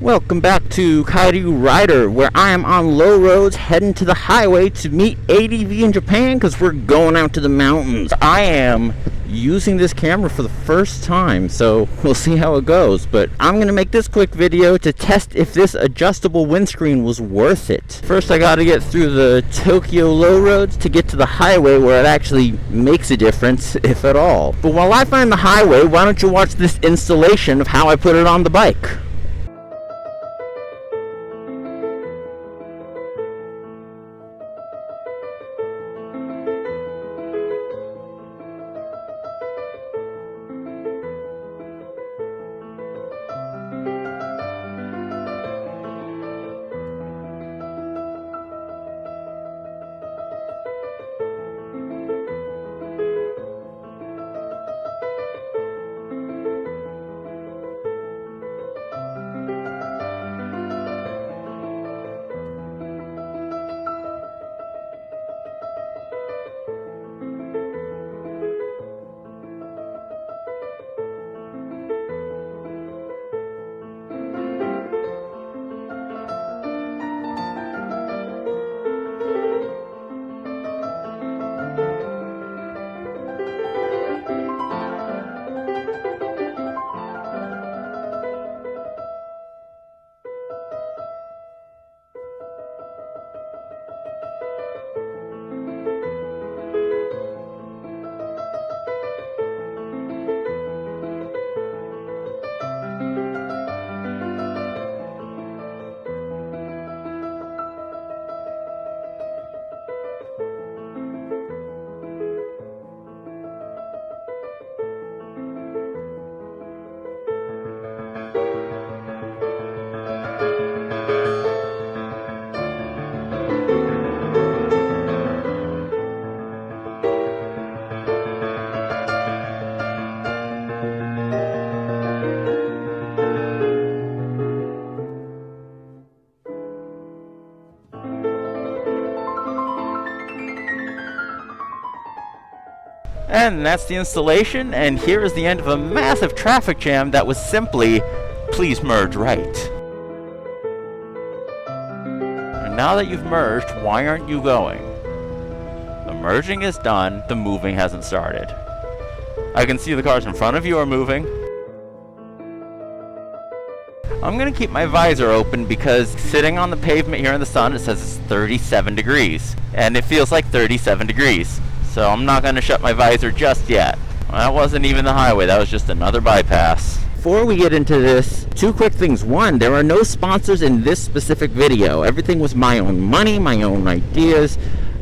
Welcome back to Kairu Rider, where I am on low roads heading to the highway to meet ADV in Japan because we're going out to the mountains. I am using this camera for the first time, so we'll see how it goes. But I'm going to make this quick video to test if this adjustable windscreen was worth it. First, I got to get through the Tokyo low roads to get to the highway where it actually makes a difference, if at all. But while I find the highway, why don't you watch this installation of how I put it on the bike? And that's the installation, and here is the end of a massive traffic jam that was simply, please merge right. And now that you've merged, why aren't you going? The merging is done, the moving hasn't started. I can see the cars in front of you are moving. I'm gonna keep my visor open because sitting on the pavement here in the sun, it says it's 37 degrees. And it feels like 37 degrees. So I'm not going to shut my visor just yet. That wasn't even the highway, that was just another bypass. Before we get into this, two quick things. One, there are no sponsors in this specific video. Everything was my own money, my own ideas.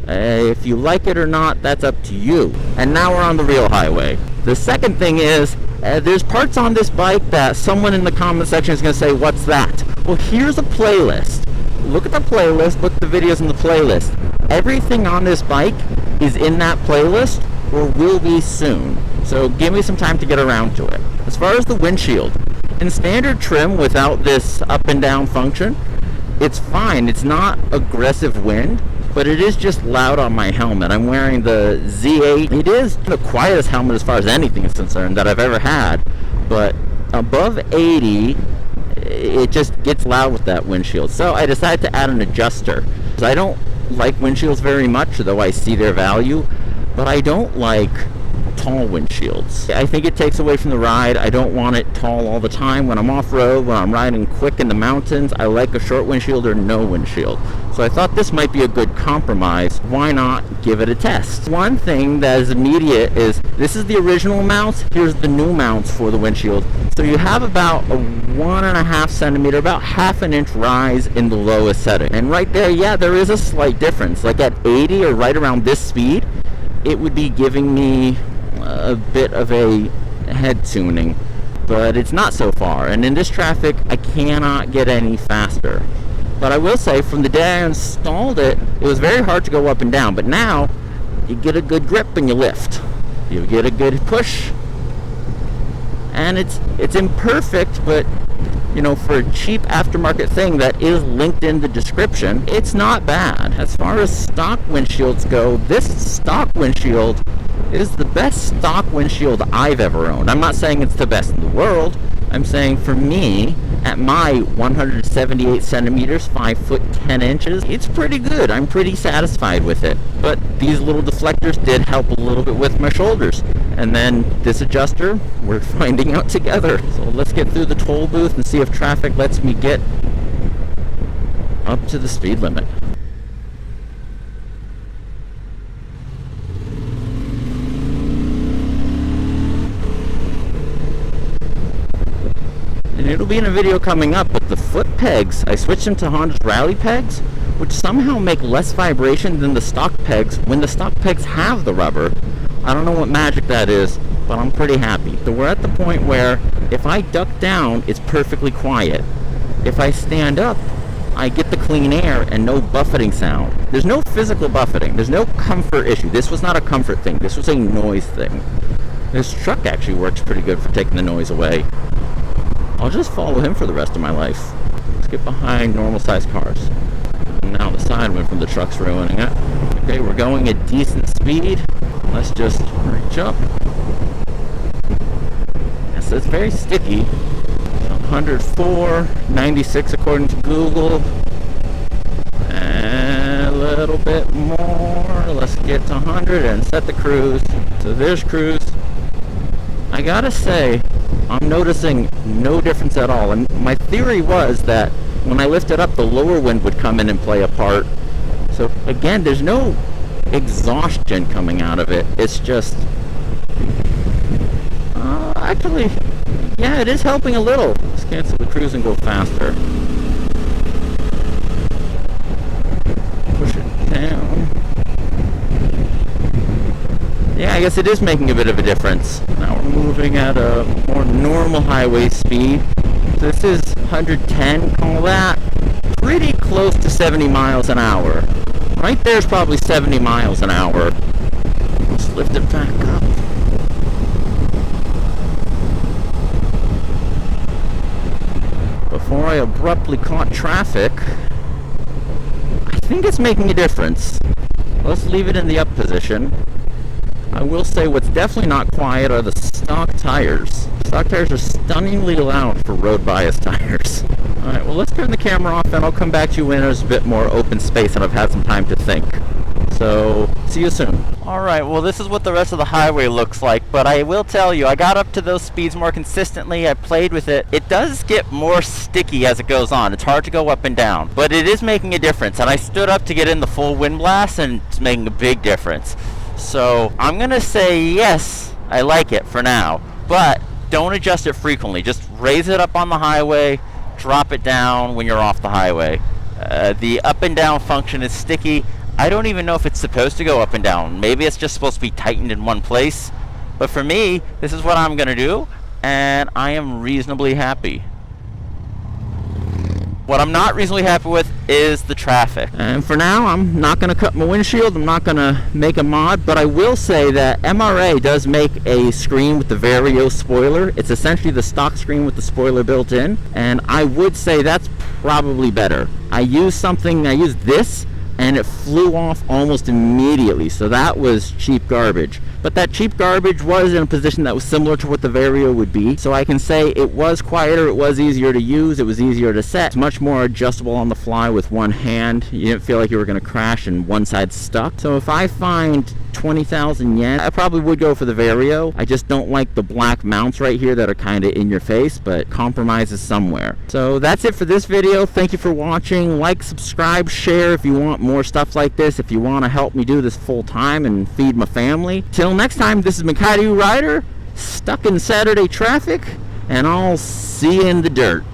If you like it or not, that's up to you. And now we're on the real highway. The second thing is, there's parts on this bike that someone in the comment section is going to say, what's that? Well, here's a playlist. Look at the playlist, look at the videos in the playlist. Everything on this bike is in that playlist or will be soon. So give me some time to get around to it. As far as the windshield, in standard trim without this up and down function, it's fine. It's not aggressive wind, but it is just loud on my helmet. I'm wearing the Z8. It is the quietest helmet as far as anything is concerned that I've ever had, but above 80, it just gets loud with that windshield. So I decided to add an adjuster. I don't like windshields very much, though I see their value, but I don't like tall windshields. I think it takes away from the ride. I don't want it tall all the time. When I'm off-road, when I'm riding quick in the mountains, I like a short windshield or no windshield. So I thought this might be a good compromise. Why not give it a test? One thing that is immediate is this is the original mounts. Here's the new mounts for the windshield. So you have about a 1.5 centimeter, about half an inch rise in the lowest setting. And right there, yeah, there is a slight difference. Like at 80 or right around this speed, it would be giving me a bit of a head tuning, but it's not so far. And in this traffic, I cannot get any faster. But I will say, from the day I installed it, it was very hard to go up and down. But now, you get a good grip and you lift. You get a good push, and it's imperfect, but you know, for a cheap aftermarket thing that is linked in the description, it's not bad. As far as stock windshields go, this stock windshield is the best stock windshield I've ever owned. I'm not saying it's the best in the world. I'm saying for me, at my 178 centimeters, 5 foot 10 inches, it's pretty good. I'm pretty satisfied with it. But these little deflectors did help a little bit with my shoulders. And then this adjuster, we're finding out together. So let's get through the toll booth and see if traffic lets me get up to the speed limit. And it'll be in a video coming up, but the foot pegs, I switched them to Honda's rally pegs, which somehow make less vibration than the stock pegs when the stock pegs have the rubber. I don't know what magic that is, but I'm pretty happy. So we're at the point where if I duck down, it's perfectly quiet. If I stand up, I get the clean air and no buffeting sound. There's no physical buffeting. There's no comfort issue. This was not a comfort thing. This was a noise thing. This truck actually works pretty good for taking the noise away. I'll just follow him for the rest of my life. Let's get behind normal-sized cars. And now the side wind from the truck's ruining it. Okay, we're going at decent speed. Let's just reach up. Yes, it's very sticky. 104, 96 according to Google. And a little bit more. Let's get to 100 and set the cruise. So there's cruise. I gotta say, I'm noticing no difference at all. And my theory was that when I lifted up, the lower wind would come in and play a part. So again, there's no exhaustion coming out of it. It's just actually, yeah, it is helping a little. Let's cancel the cruise and go faster. Push it down. Yeah, I guess it is making a bit of a difference. Now we're moving at a more normal highway speed. This is 110, call that pretty close to 70 miles an hour. Right there's probably 70 miles an hour. Let's lift it back up. Before I abruptly caught traffic, I think it's making a difference. Let's leave it in the up position. I will say what's definitely not quiet are the stock tires. Stock tires are stunningly loud for road bias tires. Alright, well let's turn the camera off and I'll come back to you when there's a bit more open space and I've had some time to think. So, see you soon. Alright, well this is what the rest of the highway looks like, but I will tell you, I got up to those speeds more consistently, I played with it. It does get more sticky as it goes on. It's hard to go up and down, but it is making a difference. And I stood up to get in the full wind blast and it's making a big difference. So I'm gonna say yes, I like it for now, but don't adjust it frequently. Just raise it up on the highway, drop it down when you're off the highway. The up and down function is sticky. I don't even know if it's supposed to go up and down. Maybe it's just supposed to be tightened in one place. But for me, this is what I'm gonna do, and I am reasonably happy. What I'm not reasonably happy with is the traffic. And for now, I'm not going to cut my windshield. I'm not going to make a mod, but I will say that MRA does make a screen with the Vario spoiler. It's essentially the stock screen with the spoiler built in, and I would say that's probably better. I used this, and it flew off almost immediately, so that was cheap garbage. But that cheap garbage was in a position that was similar to what the Vario would be, so I can say it was quieter, it was easier to use, it was easier to set. It's much more adjustable on the fly with one hand. You didn't feel like you were going to crash and one side stuck. So if I find 20,000 yen, I probably would go for the Vario. I just don't like the black mounts right here that are kind of in your face, but compromises somewhere. So that's it for this video. Thank you for watching. Like, subscribe, share if you want more stuff like this, if you want to help me do this full time and feed my family. Till next time, this is Makaidu Rider, stuck in Saturday traffic, and I'll see you in the dirt.